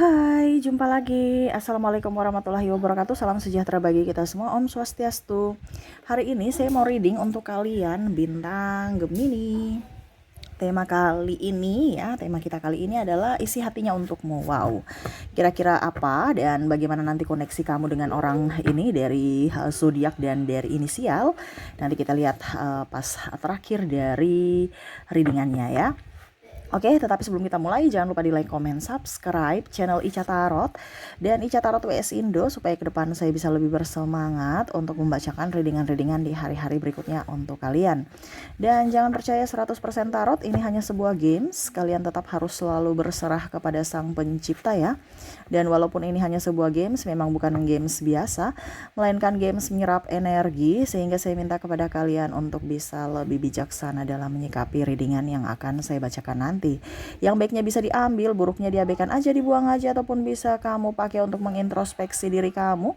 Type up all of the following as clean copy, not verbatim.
Hai, jumpa lagi. Assalamualaikum warahmatullahi wabarakatuh. Salam sejahtera bagi kita semua. Om Swastiastu. Hari ini saya mau reading untuk kalian bintang Gemini. Tema kita kali ini adalah isi hatinya untukmu. Wow, kira-kira apa dan bagaimana nanti koneksi kamu dengan orang ini dari zodiak dan dari inisial. Nanti kita lihat pas terakhir dari readingannya ya. Oke, tetapi sebelum kita mulai, jangan lupa di like, comment, subscribe channel Ica Tarot dan Ica Tarot WS Indo supaya ke depan saya bisa lebih bersemangat untuk membacakan readingan-readingan di hari-hari berikutnya untuk kalian. Dan jangan percaya 100% tarot, ini hanya sebuah games. Kalian tetap harus selalu berserah kepada Sang Pencipta ya. Dan walaupun ini hanya sebuah games, memang bukan games biasa, melainkan games menyerap energi, sehingga saya minta kepada kalian untuk bisa lebih bijaksana dalam menyikapi readingan yang akan saya bacakan nanti. Yang baiknya bisa diambil, buruknya diabaikan aja, dibuang aja, ataupun bisa kamu pakai untuk mengintrospeksi diri kamu,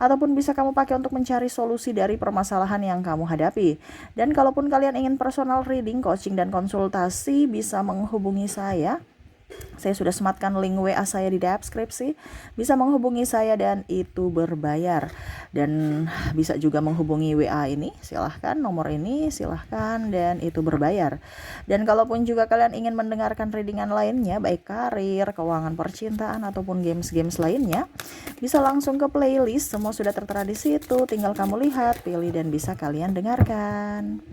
ataupun bisa kamu pakai untuk mencari solusi dari permasalahan yang kamu hadapi. Dan kalaupun kalian ingin personal reading, coaching, dan konsultasi, bisa menghubungi saya. Saya sudah sematkan link WA saya di deskripsi. Bisa menghubungi saya dan itu berbayar. Dan bisa juga menghubungi WA ini, silahkan, nomor ini silahkan, dan itu berbayar. Dan kalaupun juga kalian ingin mendengarkan readingan lainnya, baik karir, keuangan, percintaan, ataupun games-games lainnya, bisa langsung ke playlist, semua sudah tertera di situ. Tinggal kamu lihat, pilih, dan bisa kalian dengarkan.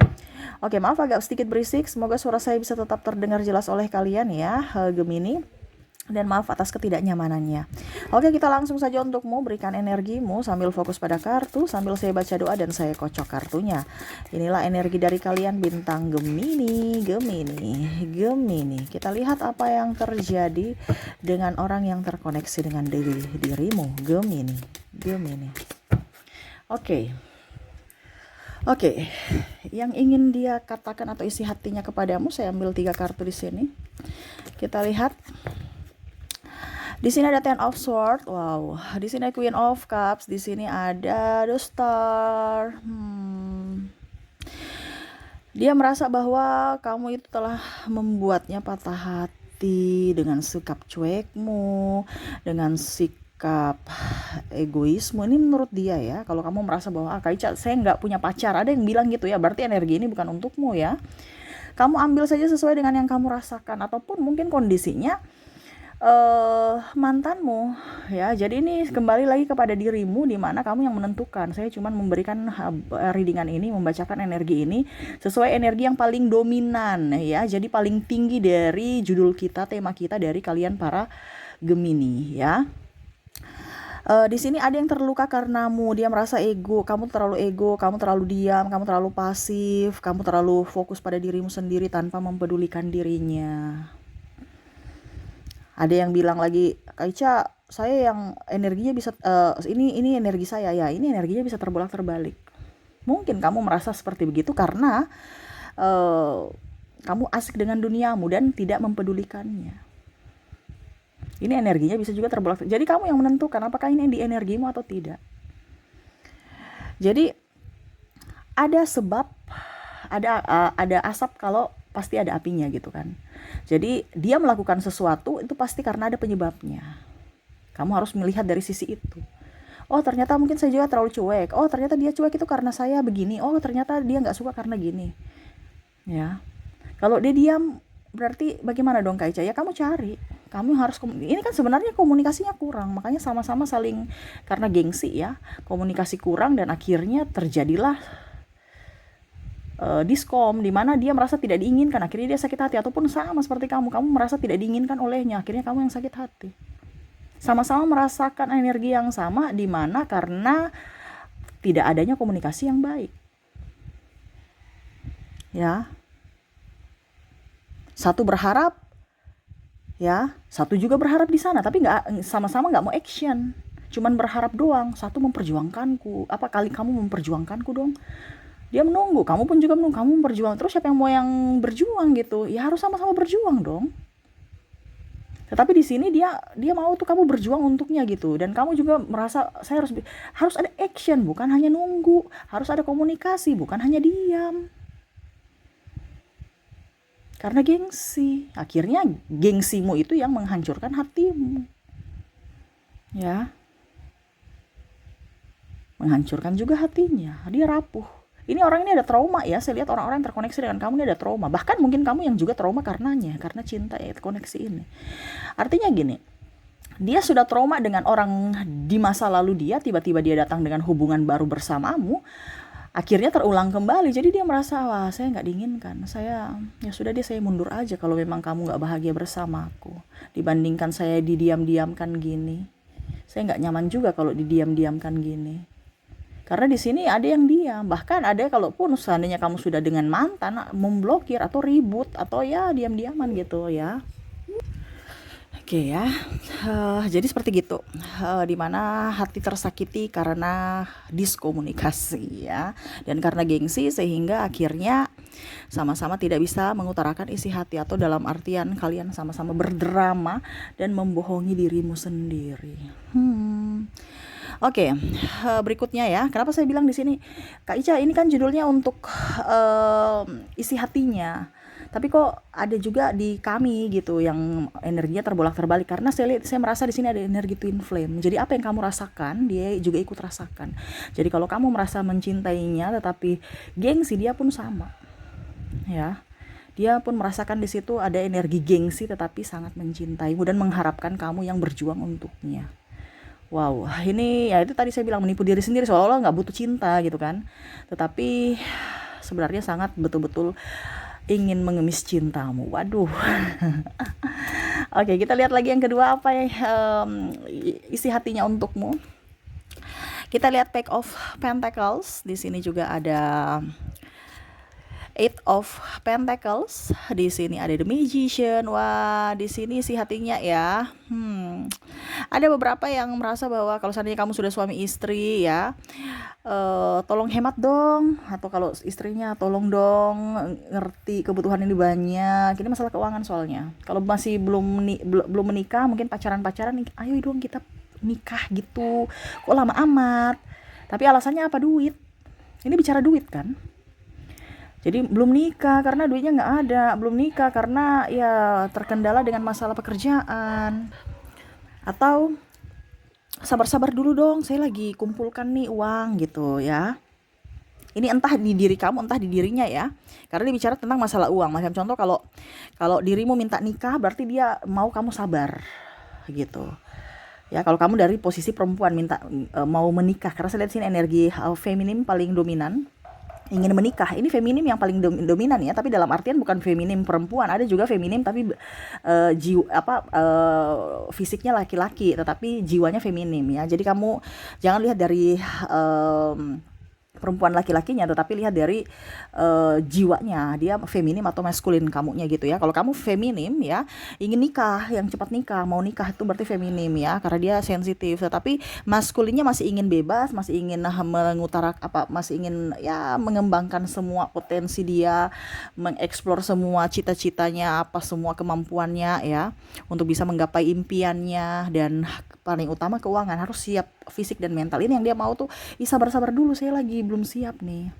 Oke, maaf agak sedikit berisik. Semoga suara saya bisa tetap terdengar jelas oleh kalian ya, Gemini. Dan maaf atas ketidaknyamanannya. Oke, kita langsung saja untukmu. Berikan energimu sambil fokus pada kartu, sambil saya baca doa dan saya kocok kartunya. Inilah energi dari kalian bintang Gemini. Kita lihat apa yang terjadi dengan orang yang terkoneksi dengan dirimu, Gemini. Oke, yang ingin dia katakan atau isi hatinya kepadamu, saya ambil 3 kartu di sini. Kita lihat. Di sini ada Ten of Swords, wow. Di sini ada Queen of Cups, di sini ada The Star. Dia merasa bahwa kamu itu telah membuatnya patah hati dengan sikap cuekmu, dengan sikap egoisme. Ini menurut dia ya. Kalau kamu merasa bahwa Kak Ica, saya nggak punya pacar, ada yang bilang gitu ya, berarti energi ini bukan untukmu ya. Kamu ambil saja sesuai dengan yang kamu rasakan, ataupun mungkin kondisinya mantanmu ya. Jadi ini kembali lagi kepada dirimu, di mana kamu yang menentukan. Saya cuma memberikan readingan ini, membacakan energi ini sesuai energi yang paling dominan ya. Jadi paling tinggi dari judul kita, tema kita dari kalian para Gemini ya. Di sini ada yang terluka karenamu. Dia merasa ego, kamu terlalu diam, kamu terlalu pasif, kamu terlalu fokus pada dirimu sendiri tanpa mempedulikan dirinya. Ada yang bilang lagi, Kak Ica, saya yang energinya bisa ini energi saya ya, ini energinya bisa terbolak-terbalik. Mungkin kamu merasa seperti begitu karena kamu asik dengan duniamu dan tidak mempedulikannya. Ini energinya bisa juga terbolak. Jadi kamu yang menentukan apakah ini di energimu atau tidak. Jadi ada sebab, ada asap kalau pasti ada apinya gitu kan. Jadi dia melakukan sesuatu itu pasti karena ada penyebabnya. Kamu harus melihat dari sisi itu. Oh, ternyata mungkin saya juga terlalu cuek. Oh, ternyata dia cuek itu karena saya begini. Oh, ternyata dia nggak suka karena gini. Ya. Kalau dia diam, berarti bagaimana dong Kak Ica? Ya kamu cari. Kamu harus ini kan sebenarnya komunikasinya kurang. Makanya sama-sama saling, karena gengsi ya. Komunikasi kurang dan akhirnya terjadilah diskom, di mana dia merasa tidak diinginkan, akhirnya dia sakit hati. Ataupun sama seperti kamu merasa tidak diinginkan olehnya, akhirnya kamu yang sakit hati. Sama-sama merasakan energi yang sama, di mana karena tidak adanya komunikasi yang baik ya. Satu berharap ya, satu juga berharap di sana, tapi nggak, sama-sama nggak mau action, cuman berharap doang. Satu memperjuangkanku, apa kali kamu memperjuangkanku dong. Dia menunggu, kamu pun juga menunggu, kamu berjuang. Terus siapa yang mau yang berjuang gitu? Ya harus sama-sama berjuang dong. Tetapi di sini dia mau tuh kamu berjuang untuknya gitu. Dan kamu juga merasa saya harus ada action, bukan hanya nunggu. Harus ada komunikasi, bukan hanya diam. Karena gengsi. Akhirnya gengsimu itu yang menghancurkan hatimu. ya, menghancurkan juga hatinya, dia rapuh. Ini orang ini ada trauma ya, saya lihat orang-orang yang terkoneksi dengan kamu ini ada trauma. Bahkan mungkin kamu yang juga trauma karenanya, karena cinta ya, koneksi ini. Artinya gini, dia sudah trauma dengan orang di masa lalu dia, tiba-tiba dia datang dengan hubungan baru bersamamu, akhirnya terulang kembali. Jadi dia merasa, wah saya nggak diinginkan, saya ya sudah deh, saya mundur aja kalau memang kamu nggak bahagia bersamaku. Dibandingkan saya didiam-diamkan gini, saya nggak nyaman juga kalau didiam-diamkan gini. Karena di sini ada yang diam, bahkan ada kalaupun seandainya kamu sudah dengan mantan, memblokir atau ribut atau ya diam-diaman gitu ya. Oke ya, jadi seperti gitu, dimana hati tersakiti karena diskomunikasi ya, dan karena gengsi sehingga akhirnya sama-sama tidak bisa mengutarakan isi hati, atau dalam artian kalian sama-sama berdrama dan membohongi dirimu sendiri. Oke, berikutnya ya. Kenapa saya bilang di sini, Kak Ica, ini kan judulnya untuk isi hatinya. Tapi kok ada juga di kami gitu yang energinya terbolak-terbalik, karena saya merasa di sini ada energi twin flame. Jadi apa yang kamu rasakan, dia juga ikut rasakan. Jadi kalau kamu merasa mencintainya tetapi gengsi, dia pun sama. Ya. Dia pun merasakan di situ ada energi gengsi tetapi sangat mencintaimu dan mengharapkan kamu yang berjuang untuknya. Wow, ini ya itu tadi saya bilang, menipu diri sendiri seolah-olah nggak butuh cinta gitu kan. Tetapi sebenarnya sangat betul-betul ingin mengemis cintamu. Waduh. Oke, kita lihat lagi yang kedua, apa ya isi hatinya untukmu. Kita lihat Page of Pentacles. Di sini juga ada Eight of Pentacles. Di sini ada The Magician. Wah, di sini isi hatinya ya. Ada beberapa yang merasa bahwa kalau seandainya kamu sudah suami istri ya, tolong hemat dong, atau kalau istrinya tolong dong ngerti kebutuhan ini banyak. Ini masalah keuangan soalnya. Kalau masih belum menikah, mungkin pacaran, ayo dong kita nikah gitu. Kok lama amat? Tapi alasannya apa? Duit. Ini bicara duit kan? Jadi belum nikah karena duitnya nggak ada, belum nikah karena ya terkendala dengan masalah pekerjaan, atau sabar-sabar dulu dong, saya lagi kumpulkan nih uang gitu ya. Ini entah di diri kamu, entah di dirinya ya. Karena dia bicara tentang masalah uang. Macam contoh, kalau dirimu minta nikah, berarti dia mau kamu sabar gitu. Ya, kalau kamu dari posisi perempuan minta mau menikah, karena saya lihat sini energi feminim paling dominan, ingin menikah. Ini feminim yang paling dominan ya, tapi dalam artian bukan feminim perempuan, ada juga feminim tapi fisiknya laki-laki tetapi jiwanya feminim ya. Jadi kamu jangan lihat dari perempuan laki-lakinya, tetapi lihat dari jiwanya, dia feminim atau maskulin kamunya gitu ya. Kalau kamu feminim ya, ingin nikah, yang cepat nikah, mau nikah, itu berarti feminim ya, karena dia sensitif. Tetapi maskulinnya masih ingin bebas, masih ingin masih ingin ya mengembangkan semua potensi dia, mengeksplor semua cita-citanya, semua kemampuannya ya, untuk bisa menggapai impiannya. Dan paling utama keuangan, harus siap fisik dan mental. Ini yang dia mau tuh, sabar-sabar dulu, saya lagi belum siap nih.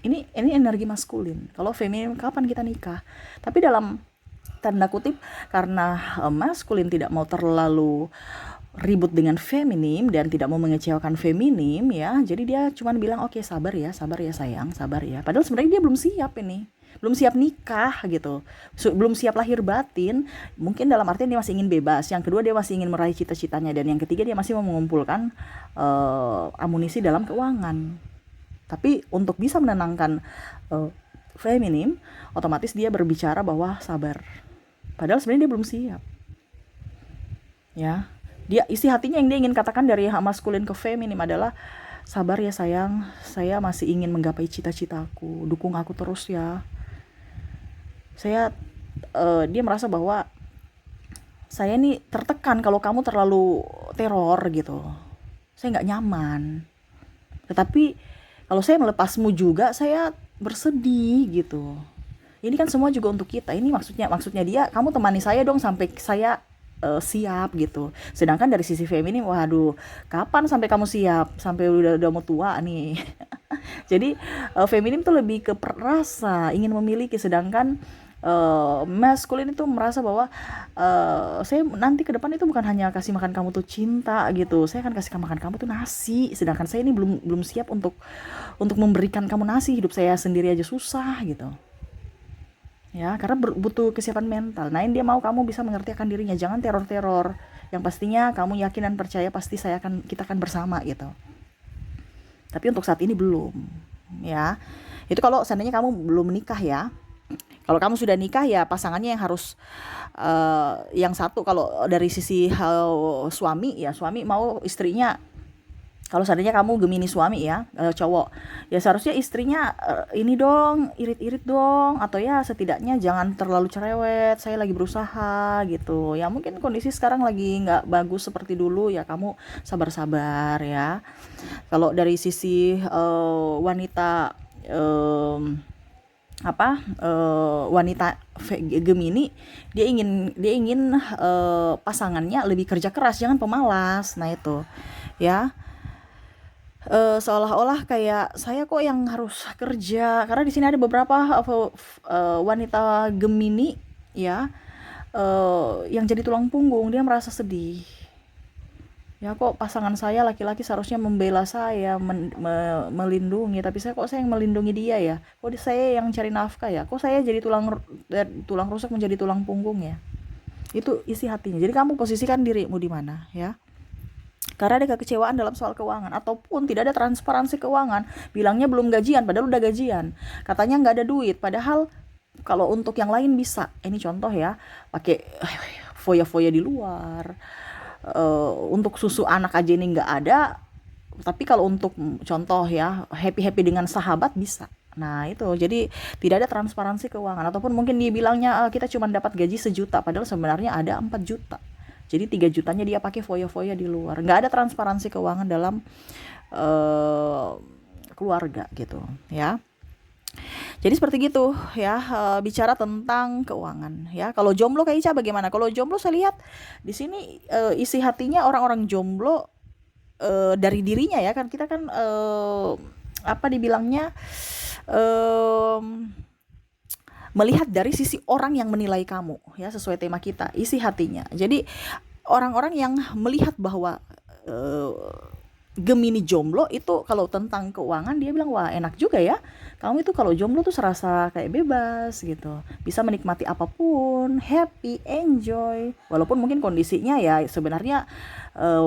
Ini energi maskulin. Kalau feminim, kapan kita nikah? Tapi dalam tanda kutip, karena maskulin tidak mau terlalu ribut dengan feminim dan tidak mau mengecewakan feminim ya, jadi dia cuma bilang oke, sabar ya sayang, sabar ya. Padahal sebenarnya dia belum siap ini, belum siap nikah gitu, belum siap lahir batin. Mungkin dalam artian dia masih ingin bebas. Yang kedua, dia masih ingin meraih cita-citanya. Dan yang ketiga, dia masih mau mengumpulkan amunisi dalam keuangan. Tapi untuk bisa menenangkan feminim, otomatis dia berbicara bahwa sabar. Padahal sebenarnya dia belum siap. Ya, dia isi hatinya yang dia ingin katakan dari maskulin ke feminim adalah, sabar ya sayang, saya masih ingin menggapai cita-citaku, dukung aku terus ya. Dia merasa bahwa saya ini tertekan kalau kamu terlalu teror gitu, saya nggak nyaman. Tetapi kalau saya melepasmu juga, saya bersedih gitu. Ini kan semua juga untuk kita. Ini maksudnya dia, kamu temani saya dong sampai saya siap gitu. Sedangkan dari sisi feminim, waduh, kapan sampai kamu siap? Sampai udah mau tua nih. Jadi feminim tuh lebih ke perasa, ingin memiliki, sedangkan maskulin itu merasa bahwa saya nanti ke depan itu bukan hanya kasih makan kamu tuh cinta gitu, saya akan kasih makan kamu tuh nasi, sedangkan saya ini belum belum siap untuk memberikan kamu nasi, hidup saya sendiri aja susah gitu. Ya, karena butuh kesiapan mental. Nah, ini dia mau kamu bisa mengerti akan dirinya, jangan teror-teror. Yang pastinya kamu yakin dan percaya pasti kita akan bersama gitu. Tapi untuk saat ini belum, ya. Itu kalau seandainya kamu belum menikah ya. Kalau kamu sudah nikah ya pasangannya yang harus yang satu, kalau dari sisi suami ya, suami mau istrinya, kalau seandainya kamu Gemini suami ya, cowok, ya seharusnya istrinya ini dong, irit-irit dong, atau ya setidaknya jangan terlalu cerewet, saya lagi berusaha gitu. Ya mungkin kondisi sekarang lagi nggak bagus seperti dulu, ya kamu sabar-sabar ya. Kalau dari sisi wanita, em, wanita Gemini, dia ingin pasangannya lebih kerja keras, jangan pemalas. Nah itu ya, seolah-olah kayak saya kok yang harus kerja, karena di sini ada beberapa wanita Gemini ya, yang jadi tulang punggung, dia merasa sedih. Ya kok pasangan saya laki-laki seharusnya membela saya, melindungi, tapi saya yang melindungi dia ya. Kok saya yang cari nafkah ya? Kok saya jadi tulang rusuk menjadi tulang punggung ya? Itu isi hatinya. Jadi kamu posisikan dirimu di mana ya? Karena ada kekecewaan dalam soal keuangan, ataupun tidak ada transparansi keuangan. Bilangnya belum gajian, padahal udah gajian. Katanya nggak ada duit, padahal kalau untuk yang lain bisa. Ini contoh ya, pakai foya-foya di luar. Untuk susu anak aja ini nggak ada, tapi kalau untuk contoh ya, happy-happy dengan sahabat bisa. Nah itu, jadi tidak ada transparansi keuangan, ataupun mungkin dia bilangnya kita cuma dapat gaji 1 juta, padahal sebenarnya ada 4 juta. Jadi 3 jutanya dia pakai foya-foya di luar. Nggak ada transparansi keuangan dalam keluarga gitu ya. Jadi seperti gitu ya, bicara tentang keuangan ya. Kalau jomblo kayak Ica bagaimana? Kalau jomblo saya lihat di sini isi hatinya orang-orang jomblo dari dirinya ya, kan kita kan apa dibilangnya, melihat dari sisi orang yang menilai kamu ya, sesuai tema kita, isi hatinya. Jadi orang-orang yang melihat bahwa Gemini jomblo itu kalau tentang keuangan dia bilang, wah enak juga ya, kamu itu kalau jomblo tuh serasa kayak bebas gitu, bisa menikmati apapun, happy, enjoy, walaupun mungkin kondisinya ya sebenarnya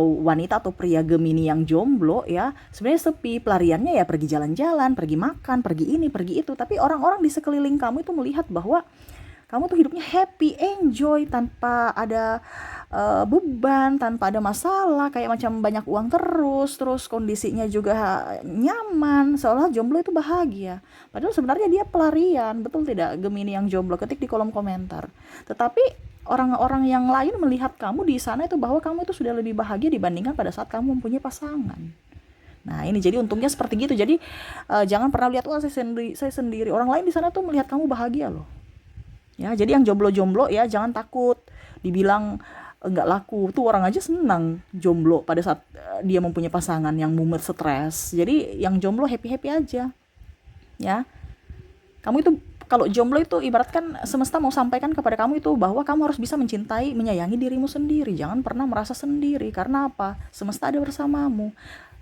wanita atau pria Gemini yang jomblo ya sebenarnya sepi, pelariannya ya pergi jalan-jalan, pergi makan, pergi ini, pergi itu, tapi orang-orang di sekeliling kamu itu melihat bahwa kamu tuh hidupnya happy, enjoy, tanpa ada beban, tanpa ada masalah, kayak macam banyak uang terus kondisinya juga nyaman, seolah jomblo itu bahagia. Padahal sebenarnya dia pelarian, betul tidak Gemini yang jomblo? Ketik di kolom komentar. Tetapi orang-orang yang lain melihat kamu di sana itu bahwa kamu itu sudah lebih bahagia dibandingkan pada saat kamu mempunyai pasangan. Nah ini jadi untungnya seperti gitu. Jadi jangan pernah lihat, wah saya sendiri. Orang lain di sana tuh melihat kamu bahagia loh. Ya, jadi yang jomblo-jomblo ya jangan takut dibilang nggak laku. Tuh orang aja senang jomblo pada saat dia mempunyai pasangan yang mumet, stres. Jadi yang jomblo happy-happy aja. Ya. Kamu itu kalau jomblo itu ibaratkan semesta mau sampaikan kepada kamu itu bahwa kamu harus bisa mencintai, menyayangi dirimu sendiri. Jangan pernah merasa sendiri. Karena apa? Semesta ada bersamamu.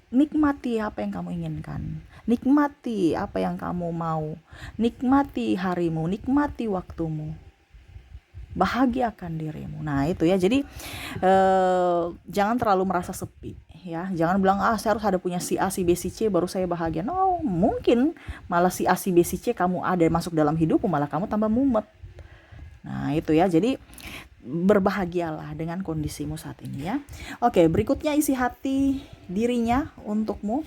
Nikmati apa yang kamu inginkan, nikmati apa yang kamu mau, nikmati harimu, nikmati waktumu, bahagiakan dirimu. Nah itu ya, jadi jangan terlalu merasa sepi ya, jangan bilang saya harus ada punya si A, si B, si C baru saya bahagia. No, mungkin malah si A, si B, si C kamu ada masuk dalam hidupmu, malah kamu tambah mumet. Nah itu ya, jadi berbahagialah dengan kondisimu saat ini ya. Oke, berikutnya isi hati dirinya untukmu.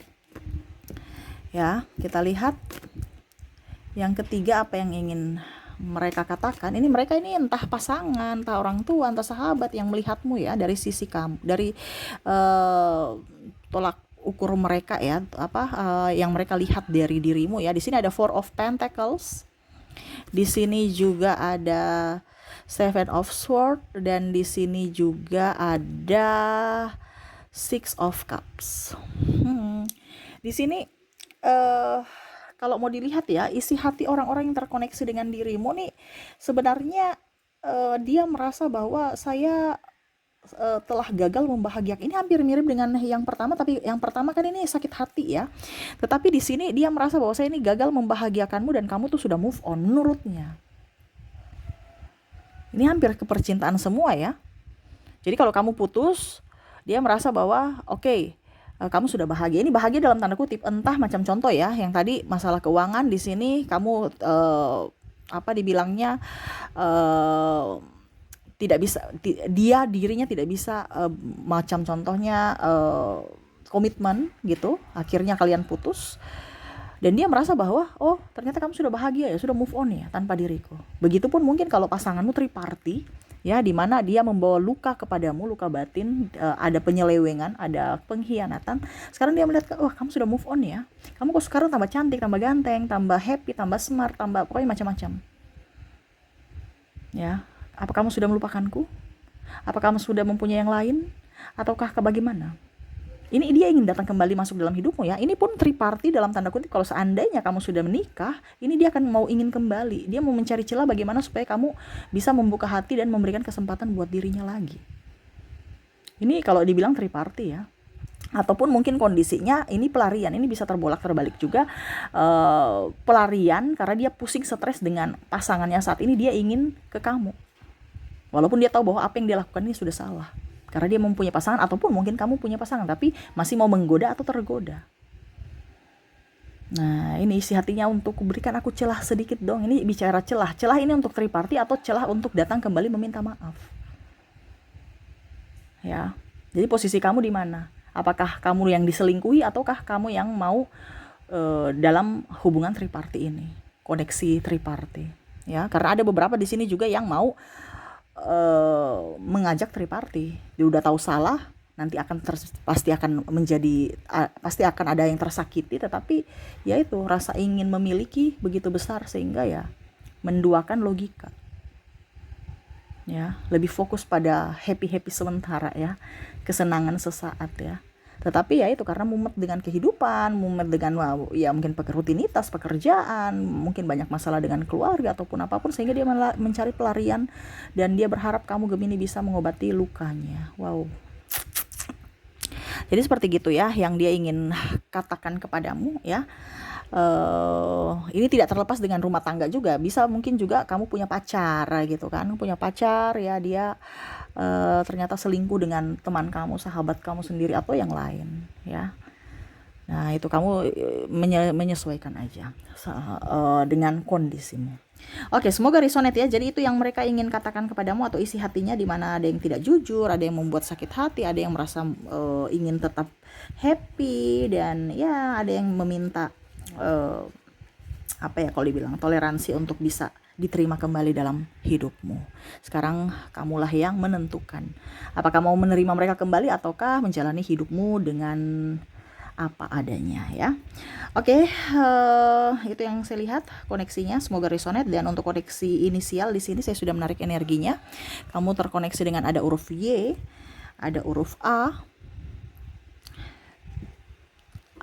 Ya, kita lihat yang ketiga apa yang ingin mereka katakan. Ini mereka ini entah pasangan, entah orang tua, entah sahabat yang melihatmu ya dari sisi kamu, dari tolak ukur mereka ya, yang mereka lihat dari dirimu ya. Di sini ada Four of Pentacles. Di sini juga ada Seven of Swords, dan di sini juga ada Six of Cups. Di sini kalau mau dilihat ya, isi hati orang-orang yang terkoneksi dengan dirimu nih sebenarnya dia merasa bahwa saya telah gagal membahagiakan. Ini hampir mirip dengan yang pertama, tapi yang pertama kan ini sakit hati ya. Tetapi di sini dia merasa bahwa saya ini gagal membahagiakanmu dan kamu tuh sudah move on menurutnya. Ini hampir ke percintaan semua ya. Jadi kalau kamu putus, dia merasa bahwa oke, kamu sudah bahagia. Ini bahagia dalam tanda kutip, entah macam contoh ya, yang tadi masalah keuangan, di sini kamu apa dibilangnya tidak bisa, dirinya tidak bisa macam contohnya komitmen gitu, akhirnya kalian putus dan dia merasa bahwa oh ternyata kamu sudah bahagia ya, sudah move on ya tanpa diriku. Begitupun mungkin kalau pasanganmu triparty ya, di mana dia membawa luka kepadamu, luka batin, ada penyelewengan, ada pengkhianatan. Sekarang dia melihat, wah kamu sudah move on ya, kamu kok sekarang tambah cantik, tambah ganteng, tambah happy, tambah smart, tambah pokoknya macam-macam ya. Apa kamu sudah melupakanku? Apa kamu sudah mempunyai yang lain? Ataukah bagaimana? Ini dia ingin datang kembali masuk dalam hidupmu ya. Ini pun triparty dalam tanda kutip, kalau seandainya kamu sudah menikah, ini dia akan mau ingin kembali. Dia mau mencari celah bagaimana supaya kamu bisa membuka hati dan memberikan kesempatan buat dirinya lagi. Ini kalau dibilang triparty ya. Ataupun mungkin kondisinya ini pelarian, ini bisa terbolak terbalik juga, pelarian karena dia pusing stres dengan pasangannya saat ini, dia ingin ke kamu. Walaupun dia tahu bahwa apa yang dia lakukan ini sudah salah. Karena dia mempunyai pasangan, ataupun mungkin kamu punya pasangan, tapi masih mau menggoda atau tergoda. Nah, ini isi hatinya untuk berikan aku celah sedikit dong. Ini bicara celah. Celah ini untuk triparty atau celah untuk datang kembali meminta maaf. Ya. Jadi posisi kamu di mana? Apakah kamu yang diselingkuhi ataukah kamu yang mau dalam hubungan triparty ini? Koneksi triparty. Ya, karena ada beberapa di sini juga yang mau mengajak triparty. Dia udah tahu salah, nanti akan pasti akan ada yang tersakiti, tetapi ya itu rasa ingin memiliki begitu besar sehingga ya menduakan logika. Ya, lebih fokus pada happy sementara ya, kesenangan sesaat ya. Tetapi ya itu karena mumet dengan kehidupan, mumet dengan ya mungkin rutinitas pekerjaan, mungkin banyak masalah dengan keluarga ataupun apapun, sehingga dia mencari pelarian dan dia berharap kamu Gemini bisa mengobati lukanya. Wow. Jadi seperti gitu ya yang dia ingin katakan kepadamu ya. Ini tidak terlepas dengan rumah tangga juga, bisa mungkin juga kamu punya pacar gitu kan, punya pacar ya, dia ternyata selingkuh dengan teman kamu, sahabat kamu sendiri atau yang lain ya. Nah itu kamu menyesuaikan aja dengan kondisimu. Oke, semoga resonate ya. Jadi itu yang mereka ingin katakan kepadamu atau isi hatinya, di mana ada yang tidak jujur, ada yang membuat sakit hati, ada yang merasa ingin tetap happy, dan ya ada yang meminta apa ya kalau dibilang toleransi untuk bisa diterima kembali dalam hidupmu. Sekarang kamulah yang menentukan apakah mau menerima mereka kembali ataukah menjalani hidupmu dengan apa adanya ya. Oke, itu yang saya lihat koneksinya, semoga resonate. Dan untuk koneksi inisial di sini saya sudah menarik energinya. Kamu terkoneksi dengan ada huruf Y, ada huruf A,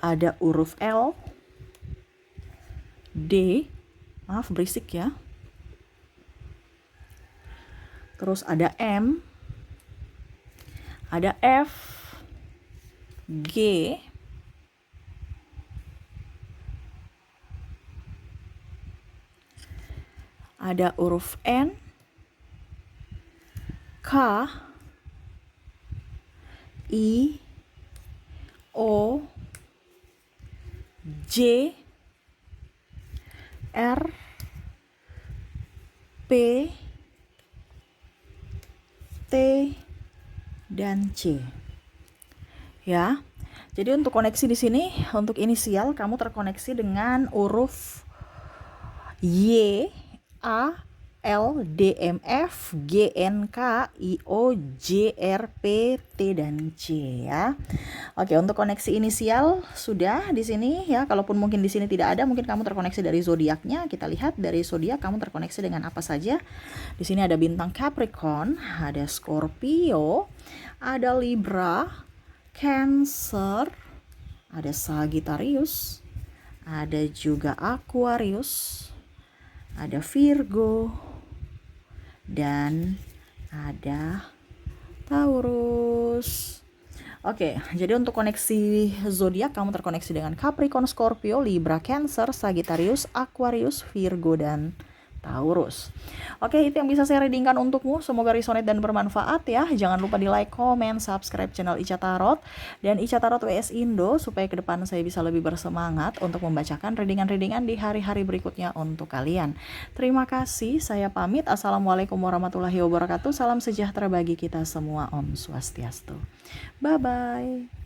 ada huruf L, D, maaf berisik ya. Terus ada M, ada F, G, ada huruf N, K, I, O, J, R, P, T, dan C. Ya. Jadi untuk koneksi di sini, untuk inisial kamu terkoneksi dengan huruf Y, A, L, D, M, F, G, N, K, I, O, J, R, P, T, dan C ya. Oke, untuk koneksi inisial sudah di sini ya. Kalaupun mungkin di sini tidak ada, mungkin kamu terkoneksi dari zodiaknya. Kita lihat dari zodiak kamu terkoneksi dengan apa saja. Di sini ada bintang Capricorn, ada Scorpio, ada Libra, Cancer, ada Sagittarius, ada juga Aquarius, ada Virgo, dan ada Taurus. Oke, jadi untuk koneksi zodiak kamu terkoneksi dengan Capricorn, Scorpio, Libra, Cancer, Sagittarius, Aquarius, Virgo, dan Taurus. Oke, itu yang bisa saya readingkan untukmu. Semoga resonate dan bermanfaat ya. Jangan lupa di like, comment, subscribe channel Ica Tarot dan Ica Tarot WS Indo supaya ke depan saya bisa lebih bersemangat untuk membacakan readingan-readingan di hari-hari berikutnya untuk kalian. Terima kasih, saya pamit. Assalamualaikum warahmatullahi wabarakatuh. Salam sejahtera bagi kita semua. Om Swastiastu. Bye-bye.